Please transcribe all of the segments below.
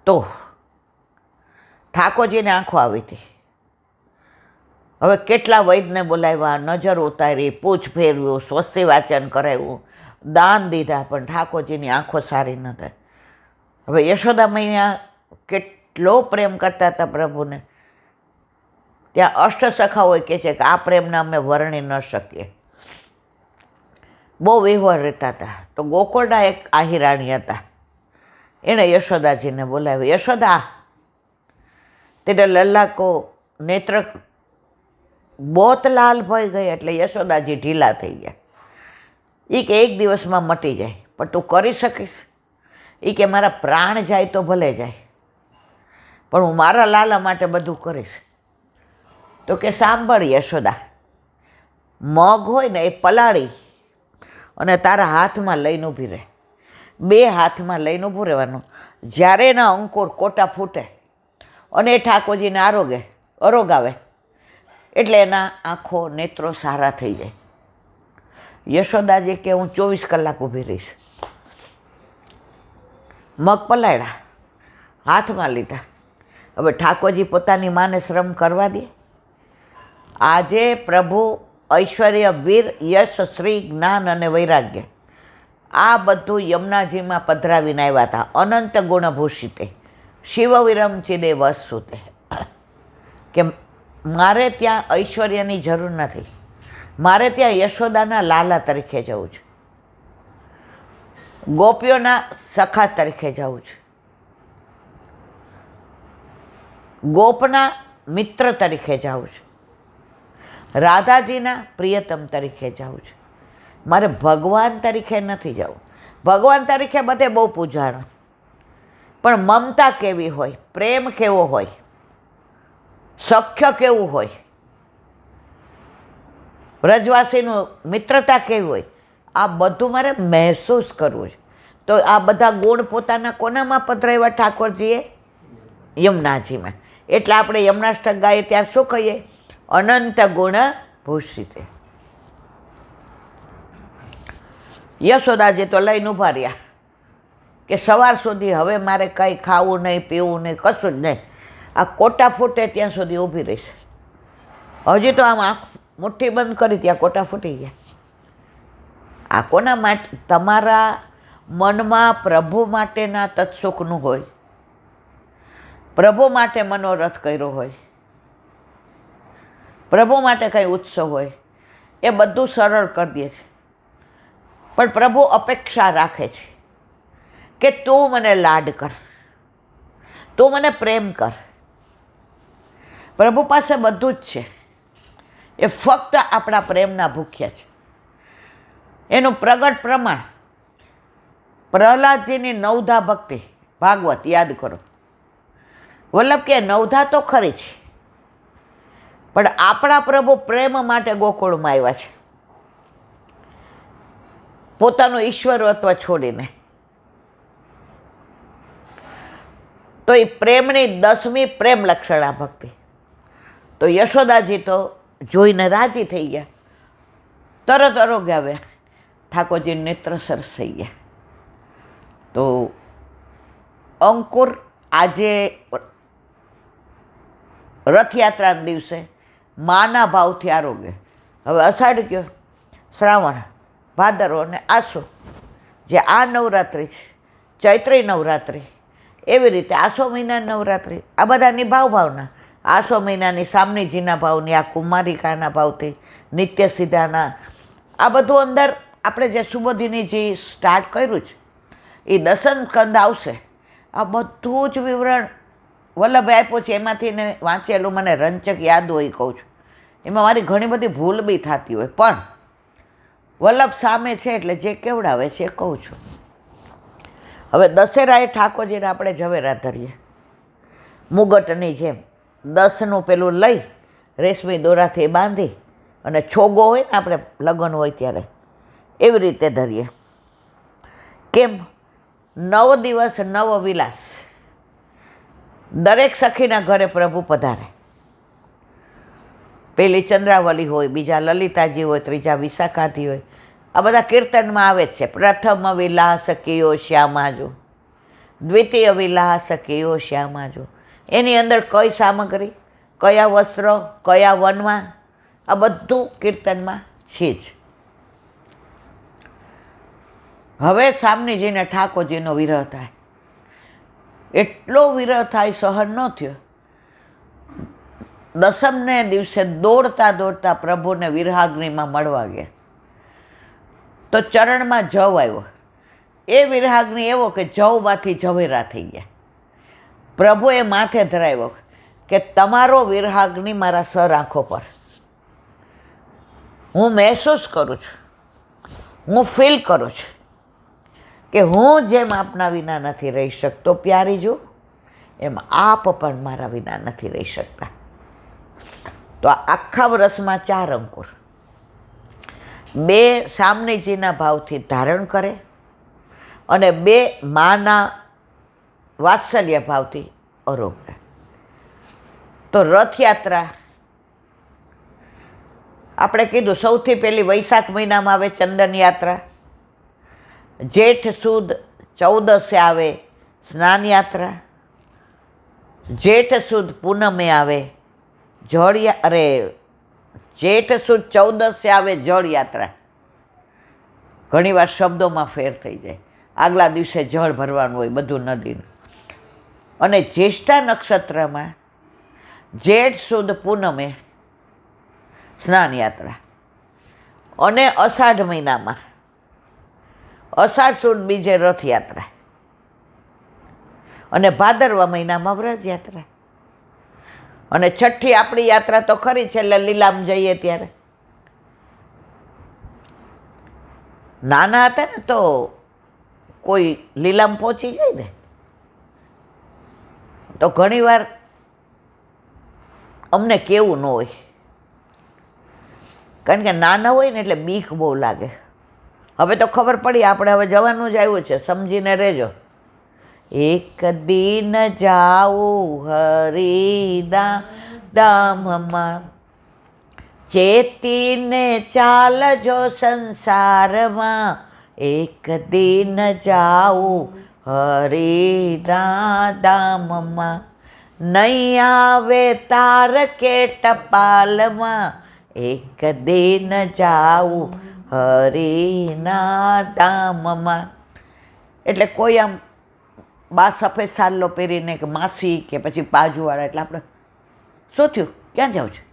તો ઠાકોરજીને આંખો આવી હતી. હવે કેટલા વૈદને બોલાવ્યા, નજર ઉતારી, પૂછ ફેરવ્યું, સ્વસ્તિ વાચન કરાવ્યું, દાન દીધા, પણ ઠાકોરજીની આંખો સારી ન થાય. હવે યશોદા મૈયા કેટલો પ્રેમ કરતા હતા પ્રભુને. ત્યાં અષ્ટસખાઓ કહે છે કે આ પ્રેમને અમે વર્ણી ન શકીએ, બહુ વિહવળ રહેતા હતા. તો ગોકુળના એક આહિરાણી હતા, એણે યશોદાજીને બોલાવ્યા. યશોદા, તેરે લલ્લા કો નેત્ર બહોત લાલ ભઈ ગઈ. એટલે યશોદાજી ઢીલા થઈ ગયા. એ કે એક દિવસમાં મટી જાય, પણ તું કરી શકીશ? એ કે મારા પ્રાણ જાય તો ભલે જાય, પણ હું મારા લાલા માટે બધું કરીશ. તો કે સાંભળ યશોદા, મગ હોય ને એ પલાળી અને તારા હાથમાં લઈને ઊભી રહે. 2 હાથમાં લઈને ઊભું રહેવાનું. જ્યારે એના અંકુર કોટા ફૂટે અને એ ઠાકોરજીને અરોગાવે એટલે એના આંખો નેત્રો સારા થઈ જાય. યશોદાજી કે હું 24 કલાક ઊભી રહીશ. મગ પલાળ્યા, હાથમાં લીધા. હવે ઠાકોરજી પોતાની માને શ્રમ કરવા દે? આજે પ્રભુ ઐશ્વર્ય, વીર, યશ, શ્રી, જ્ઞાન અને વૈરાગ્ય આ બધું યમુનાજીમાં પધરાવીને આવ્યા હતા. અનંત ગુણભૂષિતે શિવ વિરમચિદે વસુતે, કે મારે ત્યાં ઐશ્વર્યની જરૂર નથી, મારે ત્યાં યશોદાના લાલા તરીકે જવું છે, ગોપીઓના સખા તરીકે જવું છે, ગોપના મિત્ર તરીકે જવું છે, રાધાજીના પ્રિયતમ તરીકે જવું છે. મારે ભગવાન તરીકે નથી જવું. ભગવાન તરીકે બધે બહુ પૂજાણો, પણ મમતા કેવી હોય, પ્રેમ કેવો હોય, સખ્ય કેવું હોય, વ્રજવાસીનું મિત્રતા કેવી હોય, આ બધું મારે મહેસૂસ કરવું છે. તો આ બધા ગુણ પોતાના કોનામાં પધરાવ્યા ઠાકોરજીએ? યમુનાજીમાં. એટલે આપણે યમુનાષ્ટક ગાઈએ ત્યાં શું કહીએ? અનંત ગુણ ભૂષિતે. યશોદાજી તો લઈને ઊભા રહ્યા કે સવાર સુધી હવે મારે કંઈ ખાવું નહીં, પીવું નહીં, કશું જ નહીં. આ કોટા ફૂટે ત્યાં સુધી ઊભી રહીશ. હજી તો આમ આંખ મુઠ્ઠી બંધ કરી, ત્યાં કોટા ફૂટી ગયા. આ કોના માટે? તમારા મનમાં પ્રભુ માટેના તત્સુખનું હોય, પ્રભુ માટે મનોરથ કર્યો હોય, પ્રભુ માટે કંઈ ઉત્સવ હોય, એ બધું સરળ કરી દે છે. પણ પ્રભુ અપેક્ષા રાખે છે કે તું મને લાડ કર, તું મને પ્રેમ કર. પ્રભુ પાસે બધું જ છે, એ ફક્ત આપણા પ્રેમના ભૂખ્યા છે. એનું પ્રગટ પ્રમાણ પ્રહલાદજીની 9ધા ભક્તિ ભાગવત યાદ કરો. વલ્લભ કે 9ધા તો ખરી છે, પણ આપણા પ્રભુ પ્રેમ માટે ગોકુળમાં આવ્યા છે, પોતાનું ઈશ્વરત્વ છોડીને. તો એ પ્રેમની 10મી પ્રેમ લક્ષણા ભક્તિ. તો યશોદાજી તો જોઈને રાજી થઈ ગયા, તરત અરોગાવ્યા, ઠાકોરજી નેત્ર સરસ થઈ ગયા. તો અંકુર આજે રથયાત્રાના દિવસે માના ભાવથી આરોગ્ય. હવે અષાઢ ગયો, શ્રાવણ, ભાદરવો અને આસો, જે આ નવરાત્રિ છે, ચૈત્રી નવરાત્રિ, એવી રીતે આસો મહિનાની નવરાત્રિ, આ બધાની ભાવના. આસો મહિનાની સામનીજીના ભાવની, આ કુમારિકાના ભાવથી, નિત્ય સિદ્ધાના, આ બધું અંદર આપણે જે સુબોધિનીજી સ્ટાર્ટ કર્યું છે, એ દસમ સ્કંદ આવશે. આ બધું જ વિવરણ વલ્લભે આપ્યું છે. એમાંથી ને વાંચેલું મને રંચક યાદ હોય કહું છું. એમાં મારી ઘણી બધી ભૂલ બી થતી હોય, પણ વલ્લભ સામે છે એટલે જે કેવડાવે છે એ કહું છું. હવે દશેરાએ ઠાકોરજીને આપણે ઝવેરા ધરીએ, મુગટની જેમ 10નું પેલું લઈ રેશમી દોરાથી બાંધી અને છોગો હોય ને આપણે લગ્ન હોય ત્યારે એવી રીતે ધરીએ. કેમ? 9 દિવસ 9 વિલાસ. દરેક સખીના ઘરે પ્રભુ પધારે. પેલી ચંદ્રાવલી હોય, બીજા લલિતાજી હોય, ત્રીજા વિશાખાજી હોય. આ બધા કીર્તનમાં આવે જ છે. પ્રથમ વિલાસ કિયો શ્યામાજુ, દ્વિતીય વિલાસ કેયો શ્યામા જો. એની અંદર કઈ સામગ્રી, કયા વસ્ત્ર, કયા વનમાં, આ બધું કીર્તનમાં છે જ. હવે સામનેજીને ઠાકોરજીનો વિરહ થાય. એટલો વિરહ થાય, સહન ન થયો. દસમને દિવસે દોડતા દોડતા પ્રભુને વિરહાગ્નિમાં મળવા ગયા. તો ચરણમાં જવ આવ્યો. એ વિરહાગ્નિ એવો કે જવમાંથી ઝવેરા થઈ ગયા. પ્રભુએ માથે ધરાવ્યો કે તમારો વિરહાગ્નિ મારા સર આંખો પર. હું મહેસૂસ કરું છું, હું ફીલ કરું છું કે હું જેમ આપના વિના નથી રહી શકતો પ્યારીજુ, એમ આપ પણ મારા વિના નથી રહી શકતા. તો આ આખા વર્ષમાં 4 અંકુર, 2 સામનેજીના ભાવથી ધારણ કરે અને 2 માના વાત્સલ્ય ભાવથી અરોગે. તો રથયાત્રા આપણે કીધું સૌથી પહેલી વૈશાખ મહિનામાં આવે ચંદન યાત્રા, જેઠ સુદ 14 આવે સ્નાન યાત્રા, જેઠ સુદ પૂનમે આવે જેઠ સુદ 14 આવે જળ યાત્રા. ઘણીવાર શબ્દોમાં ફેર થઈ જાય. આગલા દિવસે જળ ભરવાનું હોય બધું નદીનું. અને જ્યેષ્ઠા નક્ષત્રમાં જેઠ સુદ પૂનમે સ્નાન યાત્રા. અને અષાઢ મહિનામાં અષાઢ સુદ બીજે રથયાત્રા. અને ભાદરવા મહિનામાં વ્રજયાત્રા. અને છઠ્ઠી આપણી યાત્રા તો ખરી છેલ્લે લીલામ જઈએ ત્યારે. નાના હતા ને તો કોઈ લીલામ પહોંચી જાય ને તો ઘણીવાર અમને કેવું ન હોય, કારણ કે નાના હોય ને એટલે બીક બહુ લાગે. હવે તો ખબર પડી આપણે હવે જવાનું જ આવ્યું છે, સમજીને રહેજો. એક દિન જાઉં હરિના ધામમાં, ચેતીને ચાલજો સંસારમાં. એક દિન જાઉં હરિના ધામમાં, નહીં આવે તાર કે ટપાલમાં. એક દિન જાઉં હરિના ધામમાં. એટલે કોઈ આમ બા સફેદ સાલ્લો પહેરીને કે માસી કે પછી બાજુવાળા, એટલે આપણે શું થયું, ક્યાં જાઉં છું?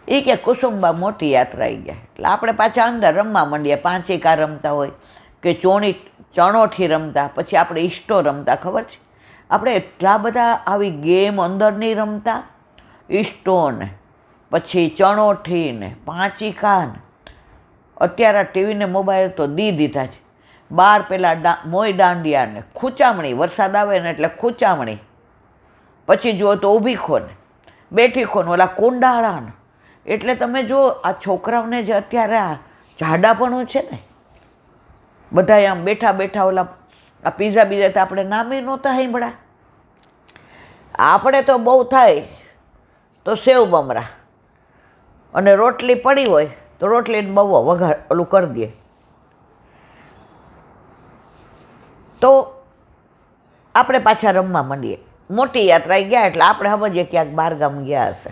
એ કે કુસુમબા મોટી યાત્રા આવી ગયા. એટલે આપણે પાછા અંદર રમવા માંડીએ. પાંચિકા રમતા હોય કે ચણોઠી રમતા, પછી આપણે ઈષ્ટો રમતા. ખબર છે આપણે એટલા બધા આવી ગેમ અંદર નહીં રમતા. ઈષ્ટોને પછી ચણોઠીને પાંચિકાને. અત્યારે ટીવીને મોબાઈલ તો દીધા છે. બાર પેલા મોય દાંડિયાને, ખૂંચામણી, વરસાદ આવે ને એટલે ખૂંચામણી. પછી જુઓ તો ઊભી ખોને, બેઠી ખોને, ઓલા કુંડાળાને. એટલે તમે જુઓ આ છોકરાઓને જે અત્યારે આ જાડાપણું છે ને, બધા આમ બેઠા બેઠા ઓલા આ પીઝા બીજા તો આપણે નામે નહોતા સાંભળ્યા. આપણે તો બહુ થાય તો સેવ બમરા અને રોટલી પડી હોય તો રોટલીને બહુ વઘાર ઓલું કરી દે. તો આપણે પાછા રમવા માંડીએ. મોટી યાત્રાએ ગયા એટલે આપણે સમજીએ ક્યાંક બહારગામ ગયા હશે.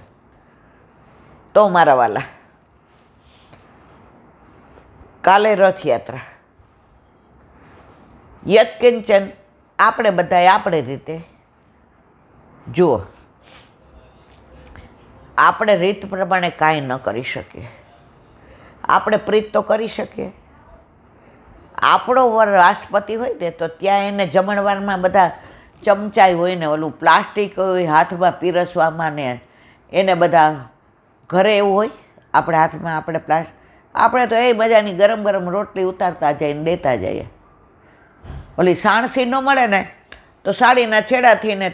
તો મારા વાલા, કાલે રથયાત્રા. યત્કિંચન આપણે બધાએ આપણે રીતે જુઓ. આપણે રીત પ્રમાણે કાંઈ ન કરી શકીએ. આપણે પ્રીત તો કરી શકીએ. આપણો વર રાષ્ટ્રપતિ હોય ને તો ત્યાં એને જમણવારમાં બધા ચમચાઈ હોય ને ઓલું પ્લાસ્ટિક હોય હાથમાં પીરસવામાં, ને એને બધા ઘરે એવું હોય આપણે હાથમાં આપણે તો એ મજાની ગરમ ગરમ રોટલી ઉતારતા જઈએ ને દેતા જઈએ. ઓલી સાણસી ન મળે ને તો સાડીના છેડાથી ને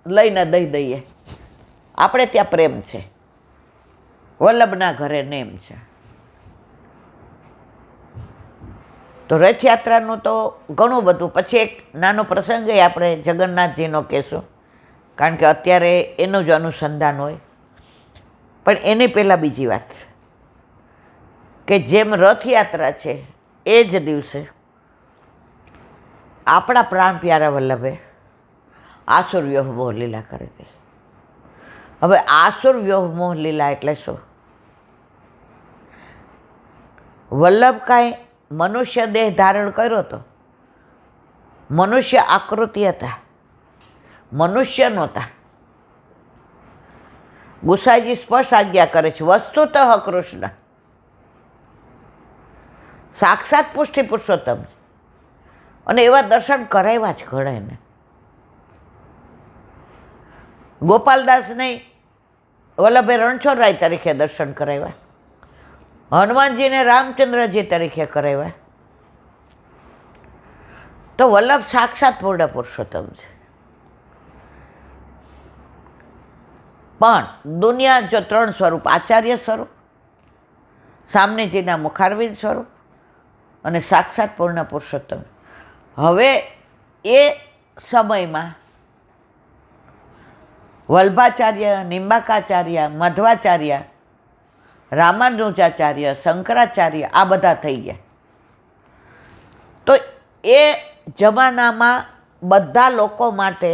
લઈને દઈ દઈએ. આપણે ત્યાં પ્રેમ છે. વલ્લભના ઘરે નેમ છે. તો રથયાત્રાનું તો ઘણું બધું. પછી એક નાનો પ્રસંગ આપણે જગન્નાથજીનો કહેશું, કારણ કે અત્યારે એનું જ અનુસંધાન હોય. પણ એની પહેલાં બીજી વાત કે જેમ રથયાત્રા છે એ જ દિવસે આપણા પ્રાણ પ્યારા વલ્લભે આસુર વ્યોહ મોહ લીલા કરી હતી. હવે આસુર વ્યોહ મોહ લીલા એટલે શું? વલ્લભ કાંઈ મનુષ્ય દેહ ધારણ કર્યો હતો, મનુષ્ય આકૃતિ હતા, મનુષ્ય નહોતા. ગુસાઈજી સ્પષ્ટ આજ્ઞા કરે છે, વસ્તુતઃ કૃષ્ણ સાક્ષાત પુષ્ટિ પુરુષોત્તમ, અને એવા દર્શન કરાવ્યા જ ઘણાને. ગોપાલદાસને વલ્લભે રણછોડરાય તરીકે દર્શન કરાવ્યા, હનુમાનજીને રામચંદ્રજી તરીકે કરાવ્યા. તો વલ્લભ સાક્ષાત પૂર્ણ પુરુષોત્તમ છે. પણ દુનિયા જો ત્રણ સ્વરૂપ, આચાર્ય સ્વરૂપ, સામનેજીના મુખારવિંદ સ્વરૂપ અને સાક્ષાત પૂર્ણ પુરુષોત્તમ. હવે એ સમયમાં વલ્ભાચાર્ય, નિંબાકાચાર્ય, મધ્વાચાર્ય, રામાનુજાચાર્ય, શંકરાચાર્ય આ બધા થઈ ગયા. તો એ જમાનામાં બધા લોકો માટે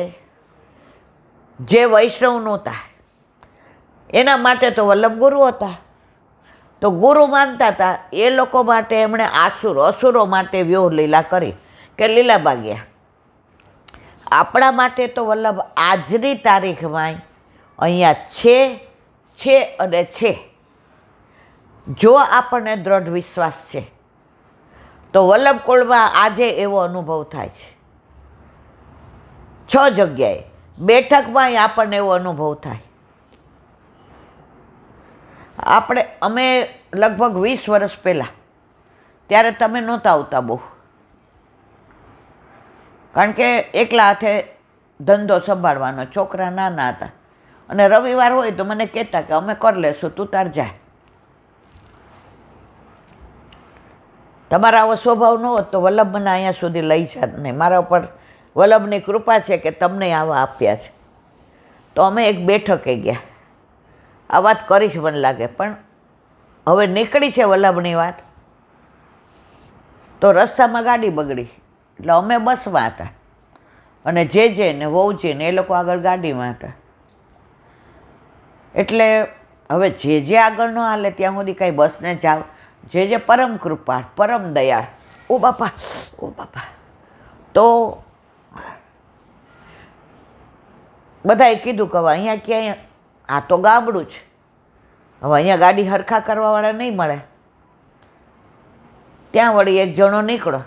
જે વૈષ્ણવ નહોતા એના માટે તો વલ્લભ ગુરુ હતા. તો ગુરુ માનતા હતા એ લોકો માટે એમણે અસુરો માટે વ્યોહ લીલા કરી કે લીલા બાગ્યા. આપણા માટે તો વલ્લભ આજની તારીખમાં અહીંયા છે અને છે. જો આપણને દ્રઢ વિશ્વાસ છે તો વલ્લભ કુળમાં આજે એવો અનુભવ થાય છે. 6 જગ્યાએ બેઠકમાં આપણને એવો અનુભવ થાય. અમે લગભગ 20 વર્ષ પહેલાં, ત્યારે તમે નહોતા આવતા બહુ, કારણ કે એકલા હાથે ધંધો સંભાળવાનો, છોકરા નાના હતા, અને રવિવાર હોય તો મને કહેતા કે અમે કરી લેશું, તું તાર જા. તમારા આવો સ્વભાવ ન હોત તો વલ્લભ મને અહીંયા સુધી લઈ જાત નહીં. મારા ઉપર વલ્લભની કૃપા છે કે તમને આવા આપ્યા છે. તો અમે એક બેઠકે ગયા. આ વાત કરીશ મને લાગે, પણ હવે નીકળી છે વલ્લભની વાત, તો રસ્તામાં ગાડી બગડી, એટલે અમે બસમાં હતા અને જે ને વહુજી ને એ લોકો આગળ ગાડીમાં હતા. એટલે હવે જે આગળ ન હાલે ત્યાં સુધી કાંઈ બસને જાવ, જે પરમ કૃપા, પરમ દયાળ, ઓ બાપા, તો બધાએ કીધું કે હવે અહીંયા ક્યાંય, આ તો ગામડું છે, હવે અહીંયા ગાડી હરખા કરવાવાળા નહીં મળે. ત્યાં વળી એક જણો નીકળો,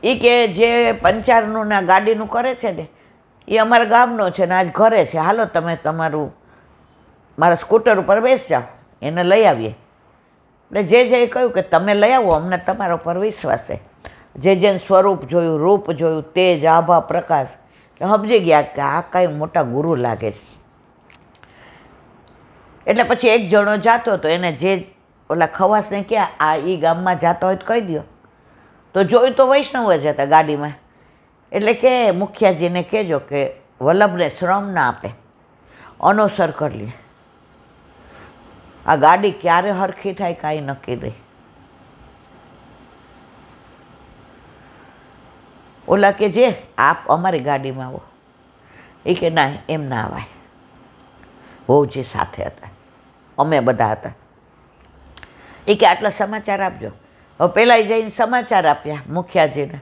એ કે જે પંચારનું ના ગાડીનું કરે છે ને એ અમારા ગામનો છે ને આજ ઘરે છે, હાલો તમે તમારું મારા સ્કૂટર ઉપર બેસી જાઓ, એને લઈ આવીએ. એટલે જે કહ્યું કે તમે લઈ આવો, અમને તમારા ઉપર વિશ્વાસ છે. જેને સ્વરૂપ જોયું, રૂપ જોયું, તેજ, આભા, પ્રકાશ, સમજી ગયા કે આ કાંઈ મોટા ગુરુ લાગે છે. એટલે પછી એક જણો જાતો હતો, એને જે ઓલા ખવાસને ક્યાં આ એ ગામમાં જતા હોય તો કહી દો. તો જોયું તો વૈષ્ણવ જ હતા ગાડીમાં. એટલે કે મુખિયાજીને કહેજો કે વલ્લભને શ્રમ ના આપે, અનુસર કરી લે. આ ગાડી ક્યારે હરખી થાય કાંઈ નક્કી નહીં. ઓલા કે જે આપ અમારી ગાડીમાં આવો, એ કે ના એમ ના આવાય. વહુજી સાથે હતા, અમે બધા હતા. એ કે આટલા સમાચાર આપજો. હવે પહેલાં જઈને સમાચાર આપ્યા મુખિયાજીને.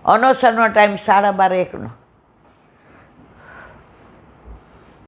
અનોસરનો ટાઈમ 12:30